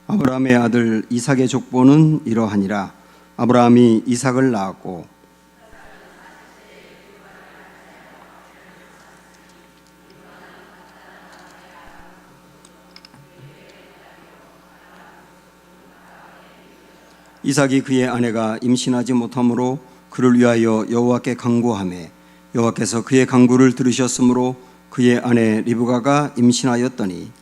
아브라함의 아들 이삭의 족보는 이러하니라. 아브라함이 이삭을 낳았고 이삭이 그의 아내가 임신하지 못하므로 그를 위하여 여호와께 간구하매 여호와께서 그의 간구를 들으셨으므로 그의 아내 리브가가 임신하였더니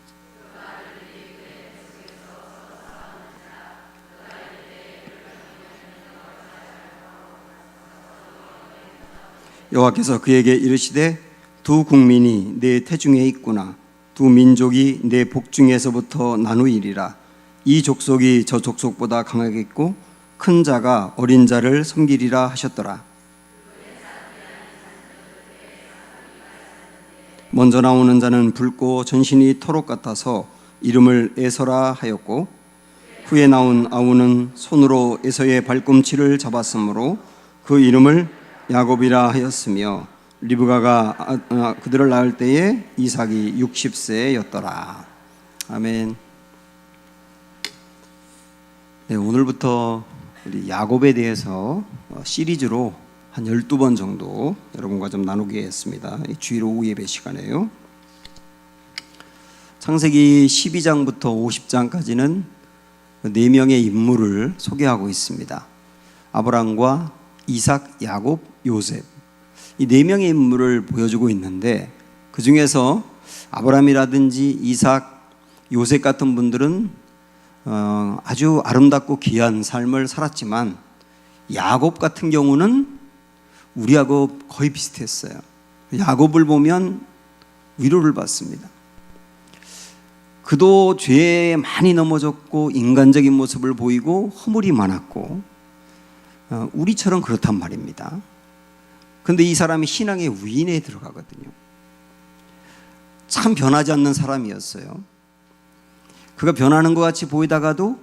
여호와께서 그에게 이르시되 두 국민이 내 태중에 있구나. 두 민족이 내 복중에서부터 나누이리라. 이 족속이 저 족속보다 강하겠고 큰 자가 어린 자를 섬기리라 하셨더라. 먼저 나오는 자는 붉고 전신이 토록 같아서 이름을 에서라 하였고 후에 나온 아우는 손으로 에서의 발꿈치를 잡았으므로 그 이름을 야곱이라 하였으며 리브가가 그들을 낳을 때에 이삭이 60세였더라. 아멘. 네, 오늘부터 우리 야곱에 대해서 시리즈로 한 12번 정도 여러분과 좀 나누겠습니다. 주일 오후 예배 시간에요. 창세기 12장부터 50장까지는 4명의 인물을 소개하고 있습니다. 아브람과 이삭, 야곱, 요셉, 이 4명의 인물을 보여주고 있는데 그 중에서 아브람이라든지 이삭, 요셉 같은 분들은 아주 아름답고 귀한 삶을 살았지만 야곱 같은 경우는 우리하고 거의 비슷했어요. 야곱을 보면 위로를 받습니다. 그도 죄에 많이 넘어졌고 인간적인 모습을 보이고 허물이 많았고 우리처럼 그렇단 말입니다. 그런데 이 사람이 신앙의 위인에 들어가거든요. 참 변하지 않는 사람이었어요. 그가 변하는 것 같이 보이다가도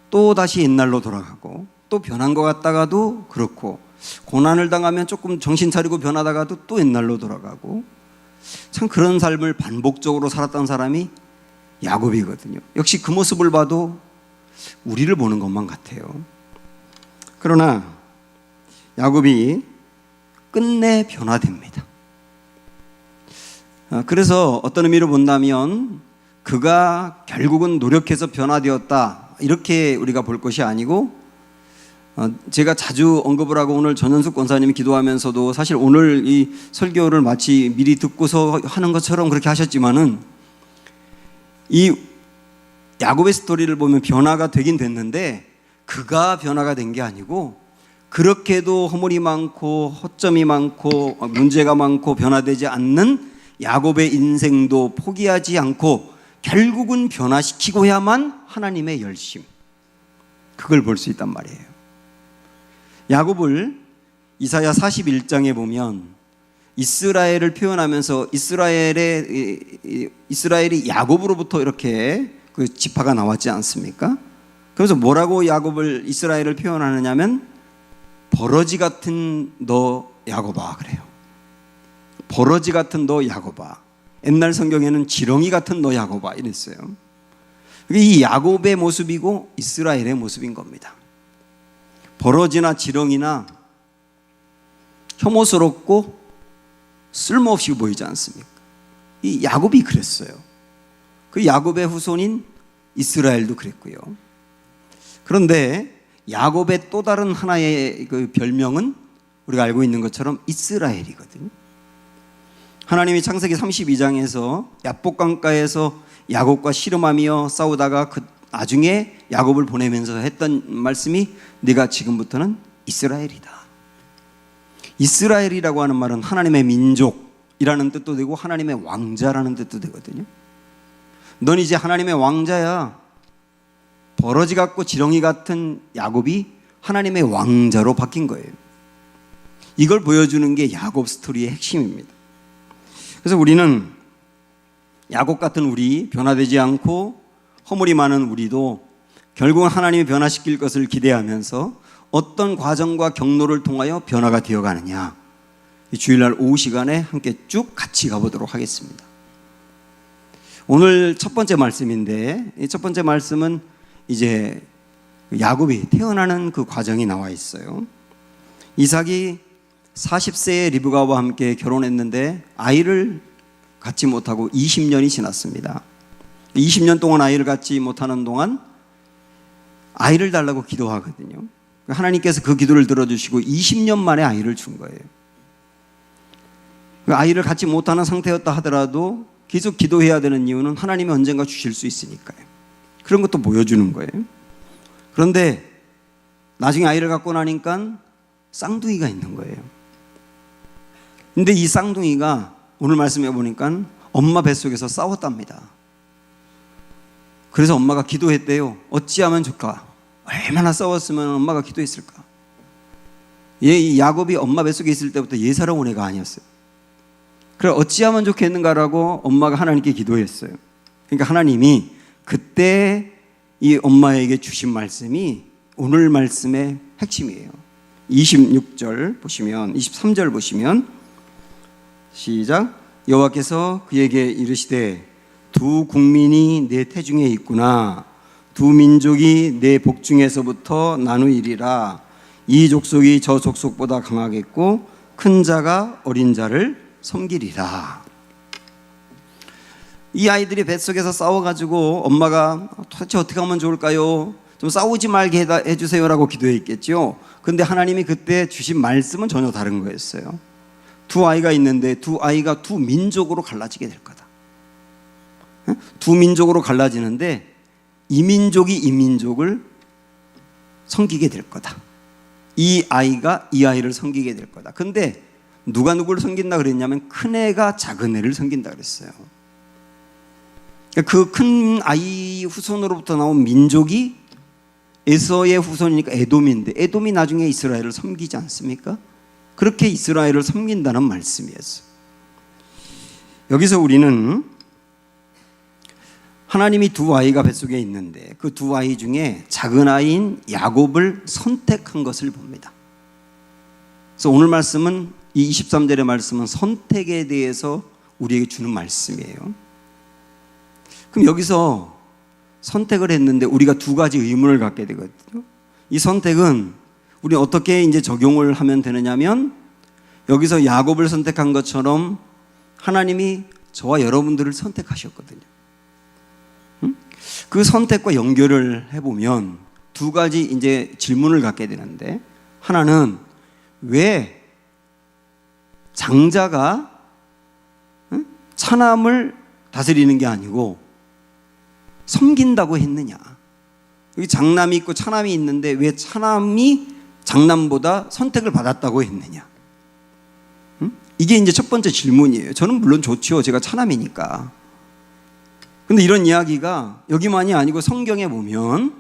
또 다시 옛날로 돌아가고 또 변한 것 같다가도 그렇고 고난을 당하면 조금 정신 차리고 변하다가도 또 옛날로 돌아가고 참 그런 삶을 반복적으로 살았던 사람이 야곱이거든요. 역시 그 모습을 봐도 우리를 보는 것만 같아요. 그러나 야곱이 끝내 변화됩니다. 그래서 어떤 의미로 본다면 그가 결국은 노력해서 변화되었다 이렇게 우리가 볼 것이 아니고 제가 자주 언급을 하고 오늘 전현숙 권사님이 기도하면서도 사실 오늘 이 설교를 마치 미리 듣고서 하는 것처럼 그렇게 하셨지만은 이 야곱의 스토리를 보면 변화가 되긴 됐는데 그가 변화가 된 게 아니고 그렇게도 허물이 많고 허점이 많고 문제가 많고 변화되지 않는 야곱의 인생도 포기하지 않고 결국은 변화시키고야만 하나님의 열심, 그걸 볼 수 있단 말이에요. 야곱을 이사야 41장에 보면 이스라엘을 표현하면서 이스라엘이 야곱으로부터 이렇게 그 지파가 나왔지 않습니까? 그래서 뭐라고 야곱을 이스라엘을 표현하느냐면 버러지 같은 너 야곱아 그래요. 버러지 같은 너 야곱아. 옛날 성경에는 지렁이 같은 너 야곱아 이랬어요. 이 야곱의 모습이고 이스라엘의 모습인 겁니다. 버러지나 지렁이나 혐오스럽고 쓸모없이 보이지 않습니까? 이 야곱이 그랬어요. 그 야곱의 후손인 이스라엘도 그랬고요. 그런데 야곱의 또 다른 하나의 그 별명은 우리가 알고 있는 것처럼 이스라엘이거든요. 하나님이 창세기 32장에서 야복강가에서 야곱과 씨름하며 싸우다가 그 나중에 야곱을 보내면서 했던 말씀이 네가 지금부터는 이스라엘이다. 이스라엘이라고 하는 말은 하나님의 민족이라는 뜻도 되고 하나님의 왕자라는 뜻도 되거든요. 넌 이제 하나님의 왕자야. 버러지 같고 지렁이 같은 야곱이 하나님의 왕자로 바뀐 거예요. 이걸 보여주는 게 야곱 스토리의 핵심입니다. 그래서 우리는 야곱 같은 우리, 변화되지 않고 허물이 많은 우리도 결국은 하나님이 변화시킬 것을 기대하면서 어떤 과정과 경로를 통하여 변화가 되어가느냐, 이 주일날 오후 시간에 함께 쭉 같이 가보도록 하겠습니다. 오늘 첫 번째 말씀인데, 이 첫 번째 말씀은 이제 야곱이 태어나는 그 과정이 나와 있어요. 이삭이 40세에 리브가와 함께 결혼했는데 아이를 갖지 못하고 20년이 지났습니다. 20년 동안 아이를 갖지 못하는 동안 아이를 달라고 기도하거든요. 하나님께서 그 기도를 들어주시고 20년 만에 아이를 준 거예요. 아이를 갖지 못하는 상태였다 하더라도 계속 기도해야 되는 이유는 하나님이 언젠가 주실 수 있으니까요. 그런 것도 보여주는 거예요. 그런데 나중에 아이를 갖고 나니까 쌍둥이가 있는 거예요. 근데 이 쌍둥이가 오늘 말씀해 보니까 엄마 뱃속에서 싸웠답니다. 그래서 엄마가 기도했대요. 어찌하면 좋을까? 얼마나 싸웠으면 엄마가 기도했을까? 이 야곱이 엄마 뱃속에 있을 때부터 예사로운 애가 아니었어요. 그래 어찌하면 좋겠는가라고 엄마가 하나님께 기도했어요. 그러니까 하나님이 그때 이 엄마에게 주신 말씀이 오늘 말씀의 핵심이에요. 26절 보시면, 23절 보시면 시작. 여호와께서 그에게 이르시되 두 국민이 내 태중에 있구나. 두 민족이 내 복중에서부터 나누이리라. 이 족속이 저 족속보다 강하겠고 큰 자가 어린 자를 섬기리라. 이 아이들이 뱃속에서 싸워가지고 엄마가 도대체 어떻게 하면 좋을까요? 좀 싸우지 말게 해주세요라고 기도했겠죠. 근데 하나님이 그때 주신 말씀은 전혀 다른 거였어요. 두 아이가 있는데 두 아이가 두 민족으로 갈라지게 될 거다. 두 민족으로 갈라지는데 이 민족이 이 민족을 섬기게 될 거다. 이 아이가 이 아이를 섬기게 될 거다. 근데 누가 누구를 섬긴다 그랬냐면 큰 애가 작은 애를 섬긴다 그랬어요. 그 큰 아이 후손으로부터 나온 민족이 에서의 후손이니까 에돔인데 에돔이 나중에 이스라엘을 섬기지 않습니까? 그렇게 이스라엘을 섬긴다는 말씀이었어요. 여기서 우리는 하나님이 두 아이가 뱃속에 있는데 그 두 아이 중에 작은 아이인 야곱을 선택한 것을 봅니다. 그래서 오늘 말씀은 이 23절의 말씀은 선택에 대해서 우리에게 주는 말씀이에요. 그럼 여기서 선택을 했는데 우리가 두 가지 의문을 갖게 되거든요. 이 선택은 우리 어떻게 이제 적용을 하면 되느냐면 여기서 야곱을 선택한 것처럼 하나님이 저와 여러분들을 선택하셨거든요. 그 선택과 연결을 해보면 두 가지 이제 질문을 갖게 되는데 하나는 왜 장자가 차남을 다스리는 게 아니고 섬긴다고 했느냐? 여기 장남이 있고 차남이 있는데 왜 차남이 장남보다 선택을 받았다고 했느냐? 이게 이제 첫 번째 질문이에요. 저는 물론 좋죠. 제가 차남이니까. 근데 이런 이야기가 여기만이 아니고 성경에 보면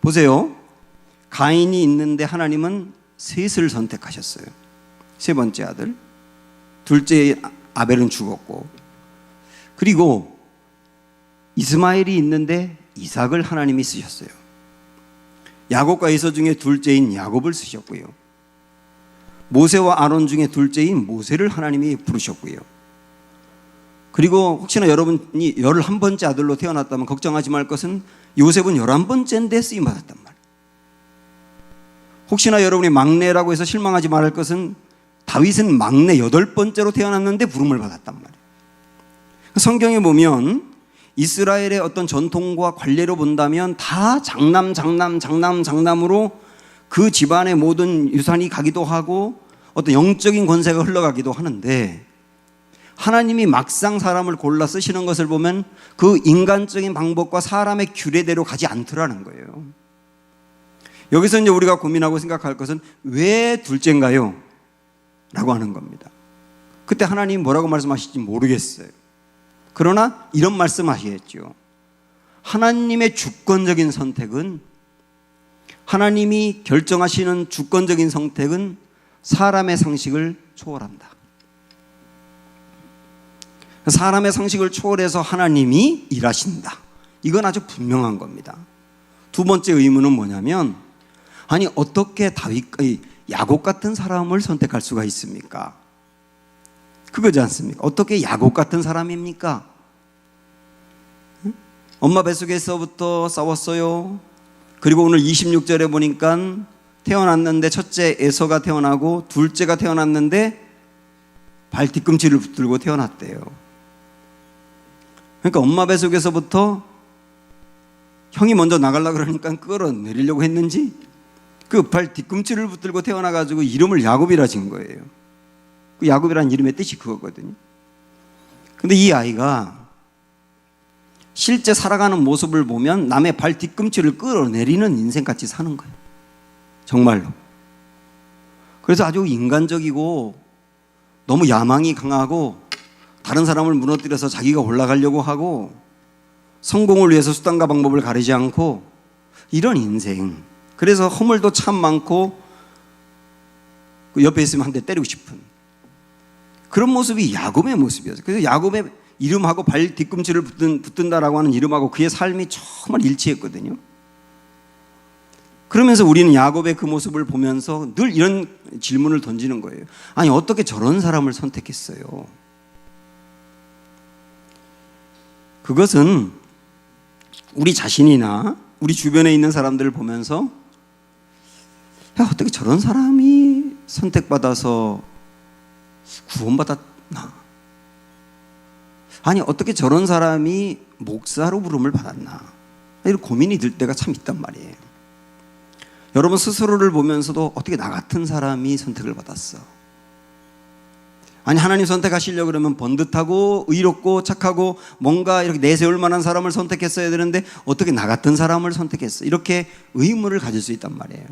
보세요. 가인이 있는데 하나님은 셋을 선택하셨어요. 세 번째 아들. 둘째 아벨은 죽었고. 그리고 이스마엘이 있는데 이삭을 하나님이 쓰셨어요. 야곱과 에서 중에 둘째인 야곱을 쓰셨고요. 모세와 아론 중에 둘째인 모세를 하나님이 부르셨고요. 그리고 혹시나 여러분이 11번째 아들로 태어났다면 걱정하지 말 것은 요셉은 11번째인데 쓰임받았단 말이에요. 혹시나 여러분이 막내라고 해서 실망하지 말할 것은 다윗은 막내 8번째로 태어났는데 부름을 받았단 말이에요. 성경에 보면 이스라엘의 어떤 전통과 관례로 본다면 다 장남으로 그 집안의 모든 유산이 가기도 하고 어떤 영적인 권세가 흘러가기도 하는데 하나님이 막상 사람을 골라 쓰시는 것을 보면 그 인간적인 방법과 사람의 규례대로 가지 않더라는 거예요. 여기서 이제 우리가 고민하고 생각할 것은 왜 둘째인가요? 라고 하는 겁니다. 그때 하나님이 뭐라고 말씀하실지 모르겠어요. 그러나 이런 말씀하시겠죠. 하나님의 주권적인 선택은 하나님이 결정하시는 주권적인 선택은 사람의 상식을 초월한다. 사람의 상식을 초월해서 하나님이 일하신다. 이건 아주 분명한 겁니다. 두 번째 의문은 뭐냐면 아니 어떻게 야곱 같은 사람을 선택할 수가 있습니까? 그거지 않습니까? 어떻게 야곱 같은 사람입니까? 엄마 뱃속에서부터 싸웠어요. 그리고 오늘 26절에 보니까 태어났는데 첫째 에서가 태어나고 둘째가 태어났는데 발 뒤꿈치를 붙들고 태어났대요. 그러니까 엄마 뱃속에서부터 형이 먼저 나가려고 그러니까 끌어내리려고 했는지 그 발 뒤꿈치를 붙들고 태어나가지고 이름을 야곱이라 지은 거예요. 그 야곱이라는 이름의 뜻이 그거거든요. 근데 이 아이가 실제 살아가는 모습을 보면 남의 발 뒤꿈치를 끌어내리는 인생같이 사는 거예요. 정말로. 그래서 아주 인간적이고 너무 야망이 강하고 다른 사람을 무너뜨려서 자기가 올라가려고 하고 성공을 위해서 수단과 방법을 가리지 않고 이런 인생. 그래서 허물도 참 많고 그 옆에 있으면 한 대 때리고 싶은 그런 모습이 야곱의 모습이었어요. 그래서 야곱의 이름하고 발 뒤꿈치를 붙든다라고 하는 이름하고 그의 삶이 정말 일치했거든요. 그러면서 우리는 야곱의 그 모습을 보면서 늘 이런 질문을 던지는 거예요. 아니 어떻게 저런 사람을 선택했어요? 그것은 우리 자신이나 우리 주변에 있는 사람들을 보면서 야 어떻게 저런 사람이 선택받아서 구원받았나? 아니 어떻게 저런 사람이 목사로 부름을 받았나? 이런 고민이 들 때가 참 있단 말이에요. 여러분 스스로를 보면서도 어떻게 나 같은 사람이 선택을 받았어? 아니 하나님 선택하시려고 그러면 번듯하고 의롭고 착하고 뭔가 이렇게 내세울 만한 사람을 선택했어야 되는데 어떻게 나 같은 사람을 선택했어? 이렇게 의문을 가질 수 있단 말이에요.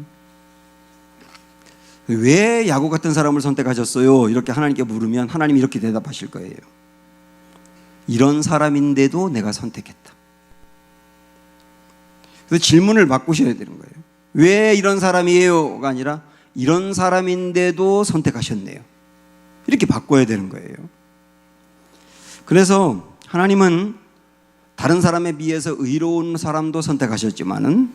왜 야곱 같은 사람을 선택하셨어요? 이렇게 하나님께 물으면 하나님이 이렇게 대답하실 거예요. 이런 사람인데도 내가 선택했다. 그래서 질문을 바꾸셔야 되는 거예요. 왜 이런 사람이에요가 아니라 이런 사람인데도 선택하셨네요. 이렇게 바꿔야 되는 거예요. 그래서 하나님은 다른 사람에 비해서 의로운 사람도 선택하셨지만은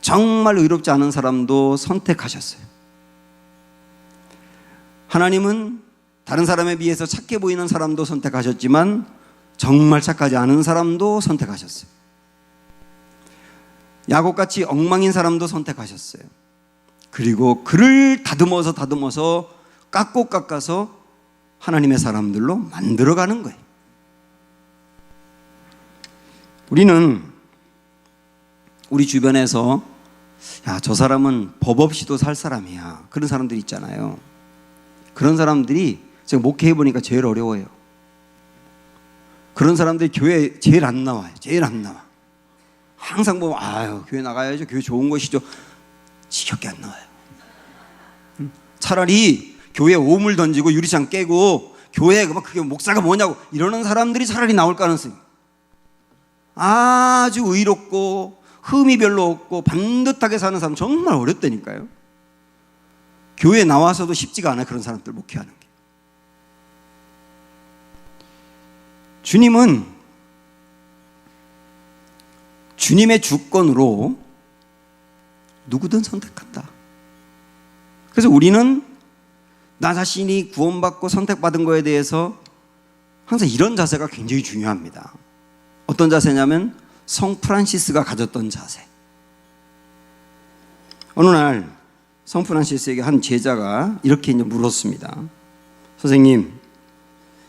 정말 의롭지 않은 사람도 선택하셨어요. 하나님은 다른 사람에 비해서 착해 보이는 사람도 선택하셨지만 정말 착하지 않은 사람도 선택하셨어요. 야곱같이 엉망인 사람도 선택하셨어요. 그리고 그를 다듬어서 깎고 깎아서 하나님의 사람들로 만들어가는 거예요. 우리는 우리 주변에서 야, 저 사람은 법 없이도 살 사람이야. 그런 사람들이 있잖아요. 그런 사람들이 제가 목회해보니까 제일 어려워요. 그런 사람들이 교회에 제일 안 나와요. 제일 안 나와. 항상 보면 아유 교회 나가야죠. 교회 좋은 것이죠. 지겹게 안 나와요. 차라리 교회 오물 던지고 유리창 깨고 교회 그게 목사가 뭐냐고 이러는 사람들이 차라리 나올 가능성이 아주 의롭고 흠이 별로 없고 반듯하게 사는 사람 정말 어렵다니까요. 교회에 나와서도 쉽지가 않아요. 그런 사람들 목회하는 게. 주님은 주님의 주권으로 누구든 선택한다. 그래서 우리는 나 자신이 구원받고 선택받은 거에 대해서 항상 이런 자세가 굉장히 중요합니다. 어떤 자세냐면 성 프란시스가 가졌던 자세. 어느 날 성 프란시스에게 한 제자가 이렇게 물었습니다.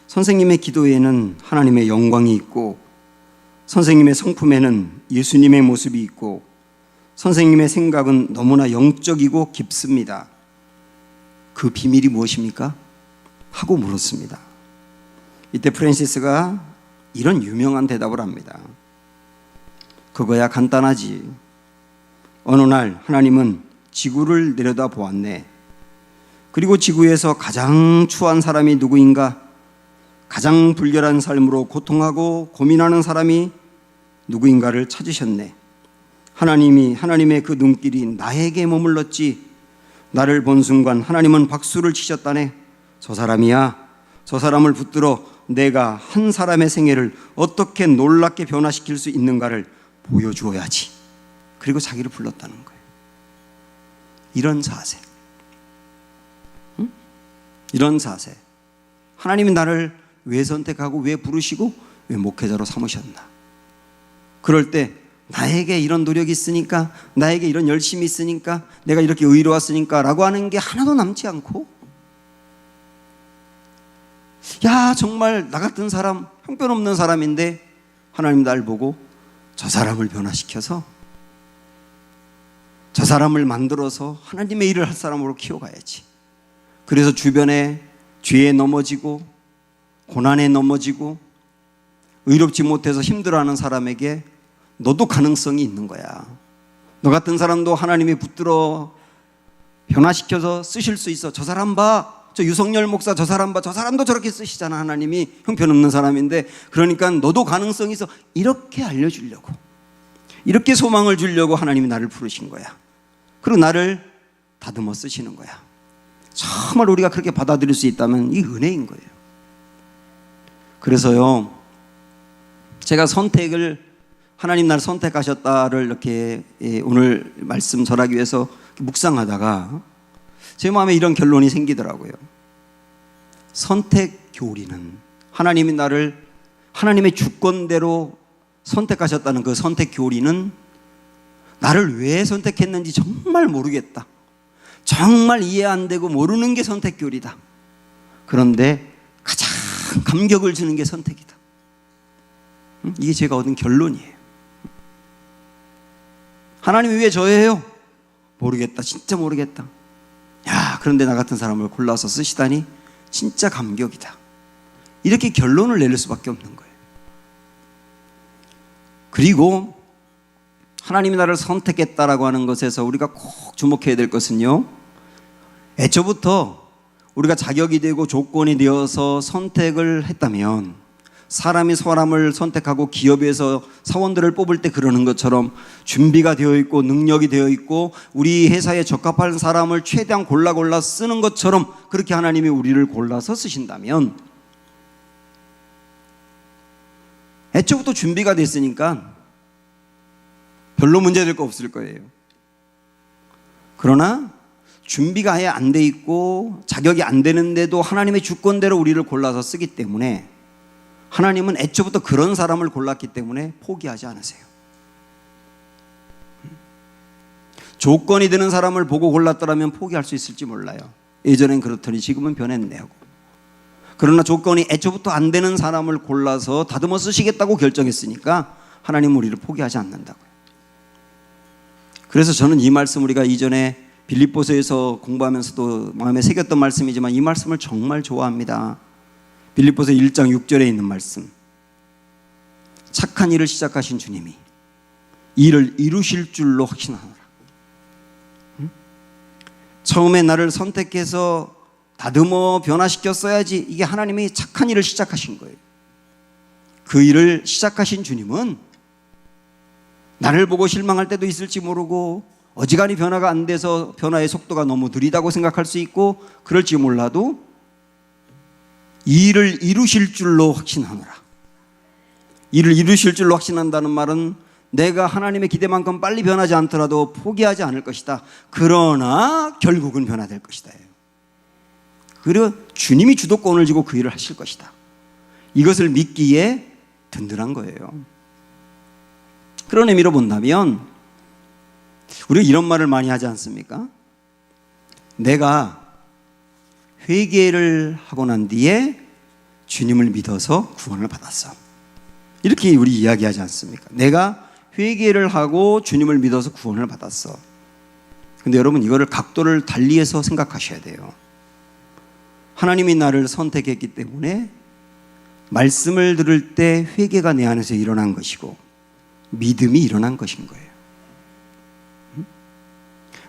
선생님의 기도에는 하나님의 영광이 있고 선생님의 성품에는 예수님의 모습이 있고 선생님의 생각은 너무나 영적이고 깊습니다. 그 비밀이 무엇입니까? 하고 물었습니다. 이때 프란시스가 이런 유명한 대답을 합니다. 그거야 간단하지. 어느 날 하나님은 지구를 내려다 보았네. 그리고 지구에서 가장 추한 사람이 누구인가? 가장 불결한 삶으로 고통하고 고민하는 사람이 누구인가를 찾으셨네. 하나님의 그 눈길이 나에게 머물렀지. 나를 본 순간 하나님은 박수를 치셨다네. 저 사람이야. 저 사람을 붙들어 내가 한 사람의 생애를 어떻게 놀랍게 변화시킬 수 있는가를 보여주어야지. 그리고 자기를 불렀다는 거예요. 이런 자세. 이런 자세. 하나님이 나를 왜 선택하고 왜 부르시고 왜 목회자로 삼으셨나. 그럴 때 나에게 이런 노력이 있으니까, 나에게 이런 열심이 있으니까, 내가 이렇게 의로웠으니까 라고 하는 게 하나도 남지 않고, 야 정말 나 같은 사람, 형편없는 사람인데 하나님 날 보고 저 사람을 변화시켜서 저 사람을 만들어서 하나님의 일을 할 사람으로 키워가야지. 그래서 주변에 죄에 넘어지고 고난에 넘어지고 의롭지 못해서 힘들어하는 사람에게 너도 가능성이 있는 거야. 너 같은 사람도 하나님이 붙들어 변화시켜서 쓰실 수 있어. 저 사람 봐, 저 유석열 목사 저 사람 봐, 저 사람도 저렇게 쓰시잖아. 하나님이 형편없는 사람인데. 그러니까 너도 가능성이 있어. 이렇게 알려주려고, 이렇게 소망을 주려고 하나님이 나를 부르신 거야. 그리고 나를 다듬어 쓰시는 거야. 정말 우리가 그렇게 받아들일 수 있다면 이 은혜인 거예요. 그래서요, 제가 선택을, 하나님 나를 선택하셨다를 이렇게 오늘 말씀 전하기 위해서 묵상하다가 제 마음에 이런 결론이 생기더라고요. 선택 교리는, 하나님이 나를 하나님의 주권대로 선택하셨다는 그 선택 교리는 나를 왜 선택했는지 정말 모르겠다, 정말 이해 안 되고 모르는 게 선택 교리다. 그런데 가장 감격을 주는 게 선택이다. 이게 제가 얻은 결론이에요. 하나님이 왜 저예요? 모르겠다, 진짜 모르겠다. 야, 그런데 나 같은 사람을 골라서 쓰시다니 진짜 감격이다. 이렇게 결론을 내릴 수밖에 없는 거예요. 그리고 하나님이 나를 선택했다라고 하는 것에서 우리가 꼭 주목해야 될 것은요, 애초부터 우리가 자격이 되고 조건이 되어서 선택을 했다면, 사람이 사람을 선택하고 기업에서 사원들을 뽑을 때 그러는 것처럼 준비가 되어 있고 능력이 되어 있고 우리 회사에 적합한 사람을 최대한 골라 쓰는 것처럼 그렇게 하나님이 우리를 골라서 쓰신다면, 애초부터 준비가 됐으니까 별로 문제될 거 없을 거예요. 그러나 준비가 아예 안 돼 있고 자격이 안 되는데도 하나님의 주권대로 우리를 골라서 쓰기 때문에 하나님은 애초부터 그런 사람을 골랐기 때문에 포기하지 않으세요. 조건이 되는 사람을 보고 골랐더라면 포기할 수 있을지 몰라요. 예전엔 그렇더니 지금은 변했네요. 그러나 조건이 애초부터 안 되는 사람을 골라서 다듬어 쓰시겠다고 결정했으니까 하나님은 우리를 포기하지 않는다고요. 그래서 저는 이 말씀, 우리가 이전에 빌립보서에서 공부하면서도 마음에 새겼던 말씀이지만 이 말씀을 정말 좋아합니다. 빌립보서 1장 6절에 있는 말씀, 착한 일을 시작하신 주님이 이를 이루실 줄로 확신하노라. 처음에 나를 선택해서 다듬어 변화시켰어야지, 이게 하나님이 착한 일을 시작하신 거예요. 그 일을 시작하신 주님은 나를 보고 실망할 때도 있을지 모르고 어지간히 변화가 안 돼서 변화의 속도가 너무 느리다고 생각할 수 있고 그럴지 몰라도 이 일을 이루실 줄로 확신하노라. 이를 이루실 줄로 확신한다는 말은 내가 하나님의 기대만큼 빨리 변하지 않더라도 포기하지 않을 것이다. 그러나 결국은 변화될 것이다. 그리고 주님이 주도권을 쥐고 그 일을 하실 것이다. 이것을 믿기에 든든한 거예요. 그런 의미로 본다면 우리가 이런 말을 많이 하지 않습니까? 내가 회개를 하고 난 뒤에 주님을 믿어서 구원을 받았어. 이렇게 우리 이야기하지 않습니까? 내가 회개를 하고 주님을 믿어서 구원을 받았어. 근데 여러분, 이거를 각도를 달리해서 생각하셔야 돼요. 하나님이 나를 선택했기 때문에 말씀을 들을 때 회개가 내 안에서 일어난 것이고 믿음이 일어난 것인 거예요.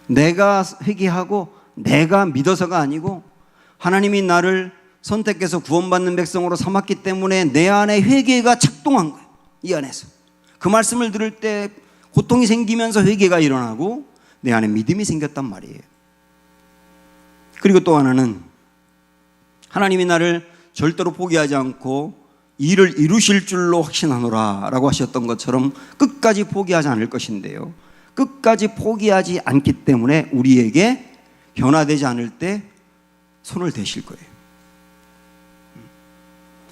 내가 회개하고 내가 믿어서가 아니고 하나님이 나를 선택해서 구원받는 백성으로 삼았기 때문에 내 안에 회개가 작동한 거예요. 이 안에서 그 말씀을 들을 때 고통이 생기면서 회개가 일어나고 내 안에 믿음이 생겼단 말이에요. 그리고 또 하나는 하나님이 나를 절대로 포기하지 않고 일을 이루실 줄로 확신하노라 라고 하셨던 것처럼 끝까지 포기하지 않을 것인데요, 끝까지 포기하지 않기 때문에 우리에게 변화되지 않을 때 손을 대실 거예요.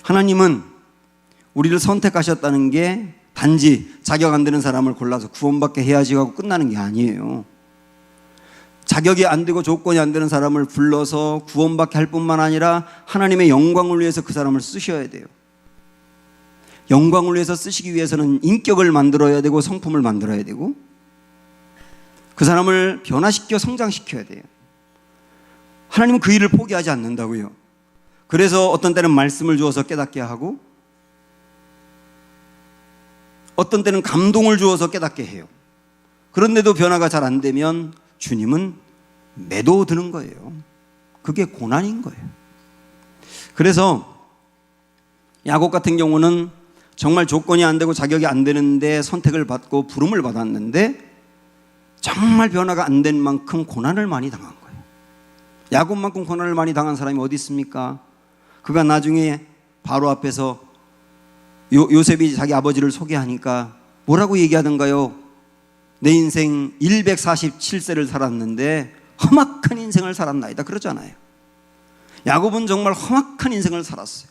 하나님은 우리를 선택하셨다는 게 단지 자격 안 되는 사람을 골라서 구원받게 해야지 하고 끝나는 게 아니에요. 자격이 안 되고 조건이 안 되는 사람을 불러서 구원받게 할 뿐만 아니라 하나님의 영광을 위해서 그 사람을 쓰셔야 돼요. 영광을 위해서 쓰시기 위해서는 인격을 만들어야 되고 성품을 만들어야 되고 그 사람을 변화시켜 성장시켜야 돼요. 하나님은 그 일을 포기하지 않는다고요. 그래서 어떤 때는 말씀을 주어서 깨닫게 하고 어떤 때는 감동을 주어서 깨닫게 해요. 그런데도 변화가 잘 안 되면 주님은 매도드는 거예요. 그게 고난인 거예요. 그래서 야곱 같은 경우는 정말 조건이 안 되고 자격이 안 되는데 선택을 받고 부름을 받았는데 정말 변화가 안 된 만큼 고난을 많이 당한 거예요. 야곱만큼 고난을 많이 당한 사람이 어디 있습니까? 그가 나중에 바로 앞에서 요셉이 자기 아버지를 소개하니까 뭐라고 얘기하던가요? 내 인생 147세를 살았는데 험악한 인생을 살았나이다 그러잖아요. 야곱은 정말 험악한 인생을 살았어요.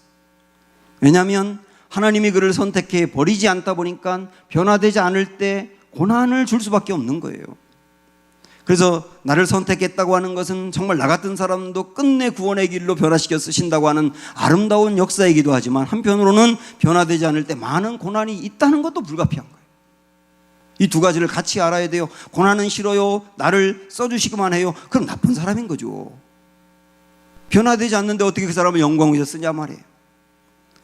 왜냐하면 하나님이 그를 선택해 버리지 않다 보니까 변화되지 않을 때 고난을 줄 수밖에 없는 거예요. 그래서 나를 선택했다고 하는 것은 정말 나 같은 사람도 끝내 구원의 길로 변화시켜 쓰신다고 하는 아름다운 역사이기도 하지만 한편으로는 변화되지 않을 때 많은 고난이 있다는 것도 불가피한 거예요. 이 두 가지를 같이 알아야 돼요. 고난은 싫어요. 나를 써주시기만 해요. 그럼 나쁜 사람인 거죠. 변화되지 않는데 어떻게 그 사람을 영광 위해서 쓰냐 말이에요.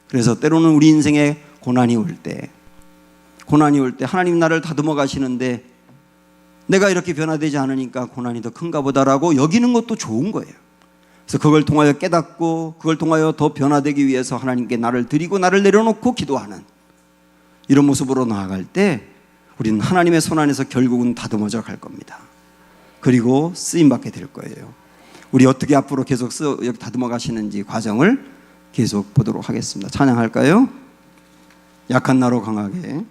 그래서 때로는 우리 인생에 고난이 올 때 하나님 나를 다듬어 가시는데 내가 이렇게 변화되지 않으니까 고난이 더 큰가 보다라고 여기는 것도 좋은 거예요. 그래서 그걸 통하여 깨닫고 그걸 통하여 더 변화되기 위해서 하나님께 나를 드리고 나를 내려놓고 기도하는 이런 모습으로 나아갈 때 우리는 하나님의 손 안에서 결국은 다듬어져 갈 겁니다. 그리고 쓰임받게 될 거예요. 우리 어떻게 앞으로 계속 다듬어 가시는지 과정을 계속 보도록 하겠습니다. 찬양할까요? 약한 나로 강하게.